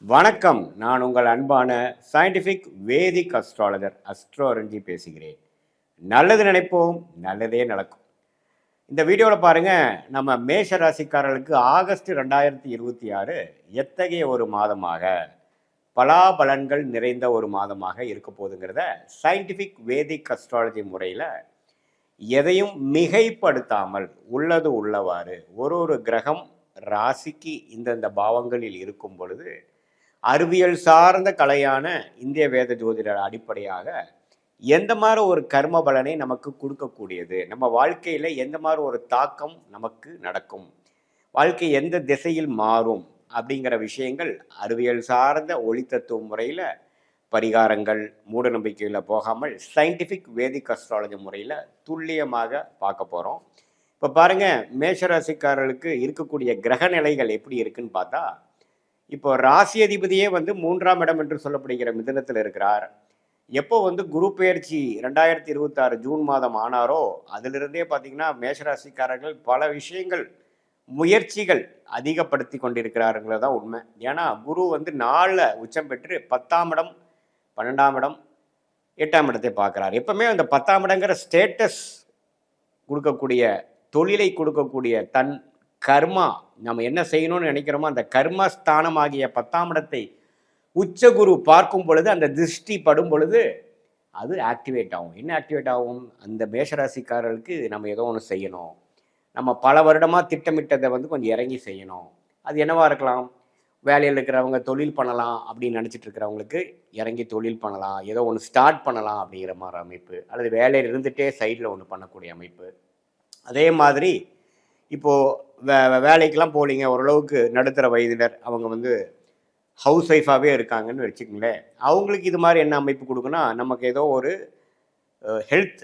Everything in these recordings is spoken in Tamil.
வணக்கம். நான் உங்கள் அன்பான சயின்டிஃபிக் வேதிக் அஸ்ட்ராலஜர் அஸ்ட்ரோரஞ்சி பேசுகிறேன். நல்லது நினைப்போம், நல்லதே நடக்கும். இந்த வீடியோவில் பாருங்க, நம்ம மேஷ ராசிக்காரர்களுக்கு ஆகஸ்ட் 2026 எத்தகைய ஒரு மாதமாக, பலாபலன்கள் நிறைந்த ஒரு மாதமாக இருக்க போகுதுங்கிறத சயின்டிஃபிக் வேதிக் அஸ்ட்ராலஜி முறையில் எதையும் மிகைப்படுத்தாமல் உள்ளது உள்ளவாறு ஒரு கிரகம் ராசிக்கு இந்தந்த பாவங்களில் இருக்கும் பொழுது அறிவியல் சார்ந்த கலையான இந்திய வேத ஜோதிடர் அடிப்படையாக எந்த மாதிரி ஒரு கர்ம பலனை நமக்கு கொடுக்கக்கூடியது, நம்ம வாழ்க்கையில் எந்த மாதிரி ஒரு தாக்கம் நமக்கு நடக்கும், வாழ்க்கை எந்த திசையில் மாறும் அப்படிங்கிற விஷயங்கள் அறிவியல் சார்ந்த ஒளித்தத்துவ முறையில் பரிகாரங்கள் மூட நம்பிக்கையில் போகாமல் சயின்டிஃபிக் வேதிக் அஸ்ட்ராலஜி முறையில் துல்லியமாக பார்க்க போகிறோம். இப்போ பாருங்கள், மேஷராசிக்காரர்களுக்கு இருக்கக்கூடிய கிரக நிலைகள் எப்படி இருக்குன்னு பார்த்தா, இப்போ ராசி அதிபதியே 3ஆம் இடம் என்று சொல்லப்படுகிற மிதுனத்தில் இருக்கிறார். எப்போ குரு பெயர்ச்சி 2026 ஜூன் மாதம் ஆனாரோ அதிலிருந்தே பார்த்தீங்கன்னா மேஷராசிக்காரர்கள் பல விஷயங்கள் முயற்சிகள் அதிகப்படுத்தி கொண்டிருக்கிறார்கள் தான் உண்மை. ஏன்னா குரு 4 உச்சம் பெற்று 10ஆம் இடம் 12ஆம் இடம் 8ஆம் இடத்தை பார்க்குறார். எப்பவுமே அந்த 10ஆம் இடங்கிற ஸ்டேட்டஸ் கொடுக்கக்கூடிய, தொழிலை கொடுக்கக்கூடிய, தன் கர்மா நம்ம என்ன செய்யணும்னு நினைக்கிறோமோ அந்த கர்மஸ்தானம் ஆகிய 10ஆம் இடத்தை உச்சகுரு பார்க்கும் பொழுது, அந்த திருஷ்டி படும் பொழுது அது ஆக்டிவேட் ஆகும். என்ன ஆக்டிவேட் ஆகும்? அந்த மேஷராசிக்காரர்களுக்கு நம்ம ஏதோ ஒன்று செய்யணும், நம்ம பல வருடமாக திட்டமிட்டதை கொஞ்சம் இறங்கி செய்யணும். அது என்னவா இருக்கலாம்? வேலையில் இருக்கிறவங்க தொழில் பண்ணலாம் அப்படின்னு நினச்சிட்டு இருக்கிறவங்களுக்கு இறங்கி தொழில் பண்ணலாம், ஏதோ ஒன்று ஸ்டார்ட் பண்ணலாம் அப்படிங்கிற மாதிரி அமைப்பு, அல்லது வேலையில் இருந்துகிட்டே சைடில் ஒன்று பண்ணக்கூடிய அமைப்பு. அதே மாதிரி இப்போது வேலைக்கெல்லாம் போகலிங்க, ஓரளவுக்கு நடுத்தர வயதினர், அவங்க ஹவுஸ் ஒய்ஃபாகவே இருக்காங்கன்னு வச்சுக்கங்களேன், அவங்களுக்கு இது மாதிரி என்ன அமைப்பு கொடுக்குன்னா, நமக்கு ஏதோ ஒரு ஹெல்த்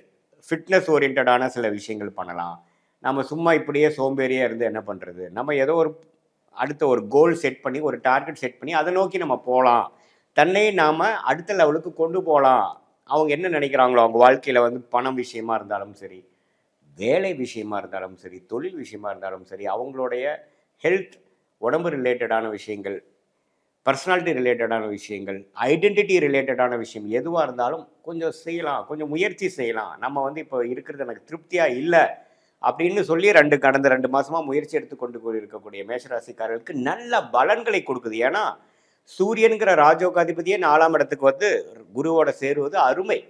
ஃபிட்னஸ் ஓரியன்டான சில விஷயங்கள் பண்ணலாம். நம்ம சும்மா இப்படியே சோம்பேறியாக இருந்து என்ன பண்ணுறது, நம்ம ஏதோ ஒரு அடுத்த ஒரு கோல் செட் பண்ணி, ஒரு டார்கெட் செட் பண்ணி அதை நோக்கி நம்ம போகலாம், தன்னை நாம் அடுத்த லெவலுக்கு கொண்டு போகலாம். அவங்க என்ன நினைக்கிறாங்களோ, அவங்க வாழ்க்கையில் பணம் விஷயமா இருந்தாலும் சரி, வேலை விஷயமா இருந்தாலும் சரி, தொழில் விஷயமா இருந்தாலும் சரி, அவங்களுடைய ஹெல்த், உடம்பு ரிலேட்டடான விஷயங்கள், பர்சனாலிட்டி ரிலேட்டடான விஷயங்கள், ஐடென்டிட்டி ரிலேட்டடான விஷயம் எதுவாக இருந்தாலும் கொஞ்சம் செய்யலாம், கொஞ்சம் முயற்சி செய்யலாம். நம்ம இப்போ இருக்கிறது எனக்கு திருப்தியாக இல்லை அப்படின்னு சொல்லி கடந்த 2 மாதமாக முயற்சி எடுத்துக்கொண்டு இருக்கக்கூடிய மேஷராசிக்காரர்களுக்கு நல்ல பலன்களை கொடுக்குது. ஏன்னா சூரியனுங்கிற ராஜோகாதிபதியே 4ஆம் இடத்துக்கு குருவோட சேருவது அருமை.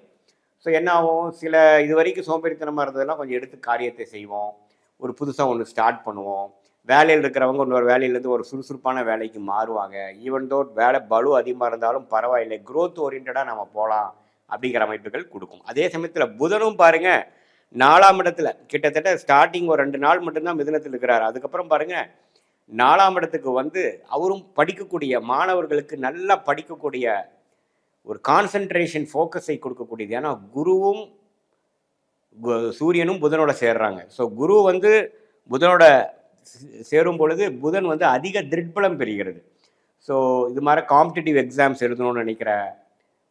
ஸோ என்ன ஆகும்? சில இது வரைக்கும் சோம்பேறித்தனமாக இருந்ததெல்லாம் கொஞ்சம் எடுத்து காரியத்தை செய்வோம், ஒரு புதுசாக ஒன்று ஸ்டார்ட் பண்ணுவோம். வேலையில் இருக்கிறவங்க இன்னொரு வேலையிலேருந்து ஒரு சுறுசுறுப்பான வேலைக்கு மாறுவாங்க. ஈவன் தோ வேலை பலு அதிகமாக இருந்தாலும் பரவாயில்லை, க்ரோத் ஓரியன்டாக நம்ம போகலாம் அப்படிங்கிற அமைப்புகள் கொடுக்கும். அதே சமயத்தில் புதனும் பாருங்கள் 4ஆம் இடத்துல கிட்டத்தட்ட ஸ்டார்டிங் ஒரு 2 நாள் மட்டும்தான் மிதுனத்தில் இருக்கிறார். அதுக்கப்புறம் பாருங்கள் 4ஆம் இடத்துக்கு அவரும் படிக்கக்கூடிய மாணவர்களுக்கு நல்லா படிக்கக்கூடிய ஒரு கான்சன்ட்ரேஷன் ஃபோக்கஸை கொடுக்கக்கூடியது. ஏன்னா குருவும் சூரியனும் புதனோட சேர்றாங்க. ஸோ குரு புதனோட சேரும் பொழுது புதன் அதிக திருட்பலம் பெறுகிறது. ஸோ இது மாதிரி காம்படிட்டிவ் எக்ஸாம்ஸ் எழுதணும்னு நினைக்கிற,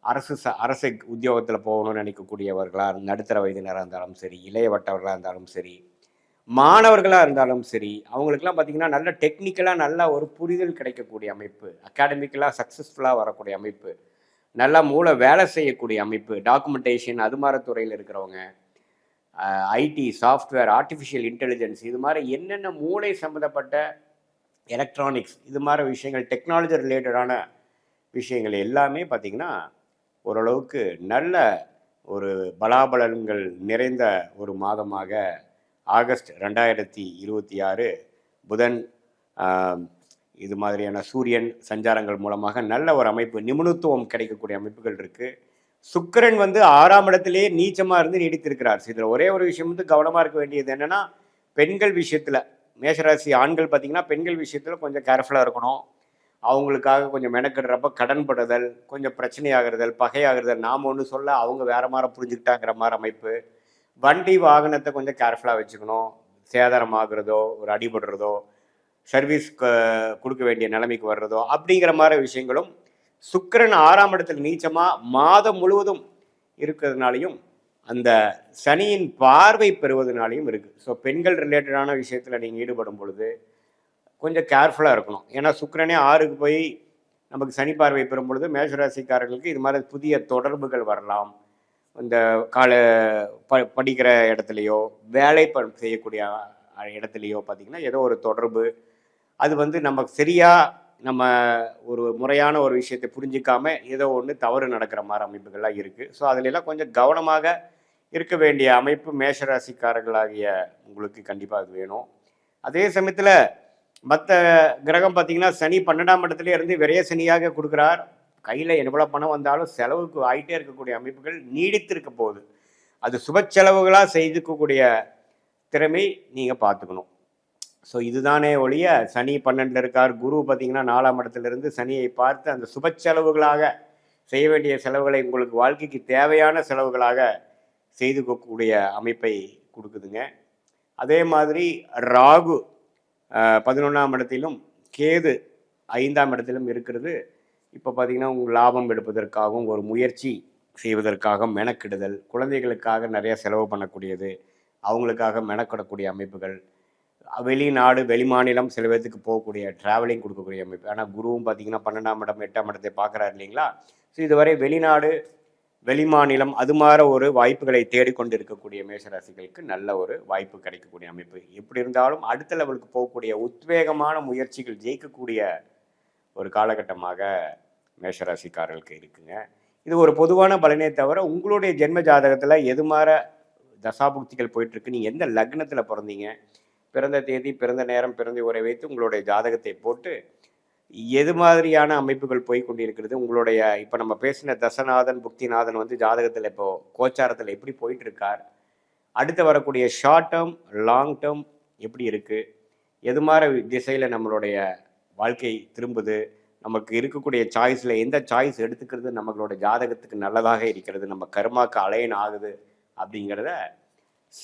அரசு உத்தியோகத்தில் போகணும்னு நினைக்கக்கூடியவர்களாக, நடுத்தர வயதினராக இருந்தாலும் சரி, இளையவட்டவர்களாக இருந்தாலும் சரி, மாணவர்களாக இருந்தாலும் சரி, அவங்களுக்கெல்லாம் பார்த்திங்கன்னா நல்ல டெக்னிக்கலாக நல்ல ஒரு புரிதல் கிடைக்கக்கூடிய அமைப்பு, அகாடமிக்கலாக சக்ஸஸ்ஃபுல்லாக வரக்கூடிய அமைப்பு, நல்லா மூளை வேலை செய்யக்கூடிய அமைப்பு, டாக்குமெண்டேஷன் அது மாதிரி துறையில் இருக்கிறவங்க, ஐடி, சாஃப்ட்வேர், ஆர்டிஃபிஷியல் இன்டெலிஜென்ஸ், இது மாதிரி என்னென்ன மூளை சம்மந்தப்பட்ட எலக்ட்ரானிக்ஸ், இது மாதிரி விஷயங்கள், டெக்னாலஜி ரிலேட்டடான விஷயங்கள் எல்லாமே பார்த்திங்கன்னா ஓரளவுக்கு நல்ல ஒரு பலாபலன்கள் நிறைந்த ஒரு மாதமாக ஆகஸ்ட் 2026 புதன் இது மாதிரியான சூரியன் சஞ்சாரங்கள் மூலமாக நல்ல ஒரு அமைப்பு, நிபுணத்துவம் கிடைக்கக்கூடிய அமைப்புகள் இருக்குது. சுக்கிரன் 6ஆம் இடத்திலேயே நீச்சமாக இருந்து நீடித்திருக்கிறார். இதில் ஒரே ஒரு விஷயம் கவனமாக இருக்க வேண்டியது என்னென்னா, பெண்கள் விஷயத்தில், மேஷராசி ஆண்கள் பார்த்திங்கன்னா பெண்கள் விஷயத்தில் கொஞ்சம் கேர்ஃபுல்லாக இருக்கணும். அவங்களுக்காக கொஞ்சம் மெனக்கிடுறப்ப கடன் படுதல், கொஞ்சம் பிரச்சனையாகிறதல், பகையாகிறதல், நாம் ஒன்று சொல்ல அவங்க வேறு மாதிரி புரிஞ்சுக்கிட்டாங்கிற மாதிரி அமைப்பு. வண்டி வாகனத்தை கொஞ்சம் கேர்ஃபுல்லாக வச்சுக்கணும். சேதாரமாகிறதோ, ஒரு அடிபடுறதோ, சர்வீஸ் கொடுக்க வேண்டிய நிலைமைக்கு வர்றதோ அப்படிங்கிற மாதிரி விஷயங்களும் சுக்கிரன் 6ஆம் இடத்துல நீச்சமாக மாதம் முழுவதும் இருக்கிறதுனாலையும் அந்த சனியின் பார்வை பெறுவதனாலையும் இருக்குது. ஸோ பெண்கள் ரிலேட்டடான விஷயத்தில் நீங்கள் ஈடுபடும் பொழுது கொஞ்சம் கேர்ஃபுல்லாக இருக்கணும். ஏன்னா சுக்கிரனே 6க்கு போய் நமக்கு சனி பார்வை பெறும் பொழுது மேஷராசிக்காரர்களுக்கு இது மாதிரி புதிய தொடர்புகள் வரலாம். இந்த படிக்கிற இடத்துலையோ வேலை செய்யக்கூடிய இடத்துலையோ பார்த்திங்கன்னா ஏதோ ஒரு தொடர்பு அது வந்து நமக்கு சரியாக நம்ம ஒரு முறையான ஒரு விஷயத்தை புரிஞ்சிக்காம ஏதோ ஒன்று தவறு நடக்கிற மாதிரி அமைப்புகள்லாம் இருக்குது. ஸோ அதிலெல்லாம் கொஞ்சம் கவனமாக இருக்க வேண்டிய அமைப்பு மேஷராசிக்காரர்களாகிய உங்களுக்கு கண்டிப்பாக அது வேணும். அதே சமயத்தில் மற்ற கிரகம் பார்த்திங்கன்னா சனி 12ஆம் இடத்துல இருந்து விரைய சனியாக கொடுக்குறார். கையில் எவ்வளோ பணம் வந்தாலும் செலவுக்கு ஆகிட்டே இருக்கக்கூடிய அமைப்புகள் நீடித்திருக்க போகுது. அது சுப செலவுகளாக செய்துக்கக்கூடிய திறமை நீங்கள் பார்த்துக்கணும். ஸோ இதுதானே ஒழிய சனி 12 இருக்கார். குரு பார்த்திங்கன்னா 4ஆம் இடத்துலேருந்து சனியை பார்த்து அந்த சுப செலவுகளாக செய்ய வேண்டிய செலவுகளை உங்களுக்கு வாழ்க்கைக்கு தேவையான செலவுகளாக செய்துக்கக்கூடிய அமைப்பை கொடுக்குதுங்க. அதே மாதிரி ராகு 11ஆம் இடத்திலும் கேது 5ஆம் இடத்திலும் இருக்கிறது. இப்போ பார்த்திங்கன்னா உங்கள் லாபம் எடுப்பதற்காகவும் ஒரு முயற்சி செய்வதற்காக மெனக்கிடுதல், குழந்தைகளுக்காக நிறைய செலவு பண்ணக்கூடியது, அவங்களுக்காக மெனக்கிடக்கூடிய அமைப்புகள், வெளிநாடு வெளிமாநிலம் சில பேர்த்துக்கு போகக்கூடிய ட்ராவலிங் கொடுக்கக்கூடிய அமைப்பு. ஆனால் குருவும் பார்த்திங்கன்னா 12ஆம் இடம் 8ஆம் இடத்தை பார்க்குறாரு இல்லைங்களா. ஸோ இதுவரை வெளிநாடு வெளிமாநிலம் அது மாதிரி ஒரு வாய்ப்புகளை தேடிக்கொண்டு இருக்கக்கூடிய மேஷராசிகளுக்கு நல்ல ஒரு வாய்ப்பு கிடைக்கக்கூடிய அமைப்பு. எப்படி இருந்தாலும் அடுத்த லெவலுக்கு போகக்கூடிய உத்வேகமான முயற்சிகள் ஜெயிக்கக்கூடிய ஒரு காலகட்டமாக மேஷராசிக்காரர்களுக்கு இருக்குங்க. இது ஒரு பொதுவான பலனே தவிர உங்களுடைய ஜென்ம ஜாதகத்தில் எது மாதிரி தசாபுக்திகள் போயிட்டுருக்கு, நீங்கள் எந்த லக்னத்தில் பிறந்தீங்க, பிறந்த தேதி பிறந்த நேரம் பிறந்த உரை வைத்து உங்களுடைய ஜாதகத்தை போட்டு எது மாதிரியான அமைப்புகள் போய் கொண்டிருக்கிறது, உங்களுடைய இப்போ நம்ம பேசின தசநாதன் புக்திநாதன் வந்து ஜாதகத்தில் இப்போது கோச்சாரத்தில் எப்படி போயிட்டு இருக்கார், அடுத்து வரக்கூடிய ஷார்ட் டேர்ம் லாங் டேர்ம் எப்படி இருக்குது, எது மாதிரி திசையில் நம்மளுடைய வாழ்க்கை திரும்புது, நமக்கு இருக்கக்கூடிய சாய்ஸில் எந்த சாய்ஸ் எடுத்துக்கிறது நம்மளோட ஜாதகத்துக்கு நல்லதாக இருக்கிறது, நம்ம கர்மாக்கு அலைன் ஆகுது அப்படிங்கிறத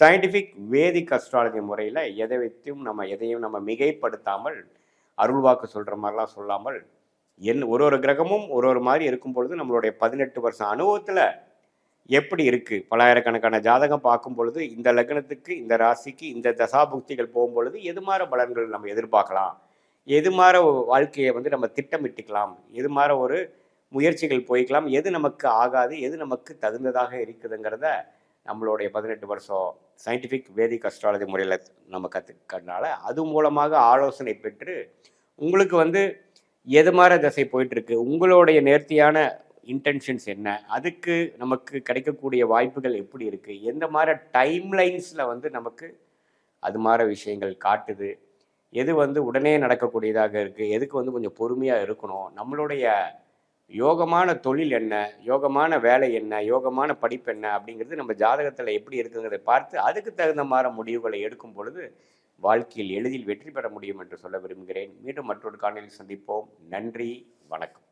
சயின்டிஃபிக் வேதிக் அஸ்ட்ராலஜி முறையில் எதை வைத்தும் நம்ம எதையும் நம்ம மிகைப்படுத்தாமல் அருள்வாக்கு சொல்கிற மாதிரிலாம் சொல்லாமல் ஒரு கிரகமும் ஒரு மாதிரி இருக்கும் பொழுது நம்மளுடைய 18 வருஷம் அனுபவத்தில் எப்படி இருக்குது, பலாயிரக்கணக்கான ஜாதகம் பார்க்கும் பொழுது இந்த லக்னத்துக்கு இந்த ராசிக்கு இந்த தசாபுக்திகள் போகும்பொழுது எது மாதிரி பலன்கள் நம்ம எதிர்பார்க்கலாம், எது மாதிரி வாழ்க்கையை வந்து நம்ம திட்டமிட்டுக்கலாம், எது மாதிரி ஒரு முயற்சிகள் போய்க்கலாம், எது நமக்கு ஆகாது, எது நமக்கு தகுந்ததாக இருக்குதுங்கிறத நம்மளுடைய 18 வருஷம் சயின்டிஃபிக் வேதிக் அஸ்ட்ராலஜி முறையில் நம்ம கற்றுக்கிறதுனால அது மூலமாக ஆலோசனை பெற்று உங்களுக்கு வந்து எது மாதிரி தசை போயிட்டுருக்கு, உங்களுடைய நேர்த்தியான இன்டென்ஷன்ஸ் என்ன, அதுக்கு நமக்கு கிடைக்கக்கூடிய வாய்ப்புகள் எப்படி இருக்குது, எந்த மாதிரி டைம்லைன்ஸில் வந்து நமக்கு அது மாதிரி விஷயங்கள் காட்டுது, எது வந்து உடனே நடக்கக்கூடியதாக இருக்குது, எதுக்கு வந்து கொஞ்சம் பொறுமையாக இருக்கணும், நம்மளுடைய யோகமான தொழில் என்ன, யோகமான வேலை என்ன, யோகமான படிப்பு என்ன அப்படிங்கிறது நம்ம ஜாதகத்தில் எப்படி இருக்குங்கிறதை பார்த்து அதுக்கு தகுந்த மாதிரி முடிவுகளை எடுக்கும் பொழுது வாழ்க்கையில் எளிதில் வெற்றி பெற முடியும் என்று சொல்ல விரும்புகிறேன். மீண்டும் மற்றொரு காணொளியில் சந்திப்போம். நன்றி, வணக்கம்.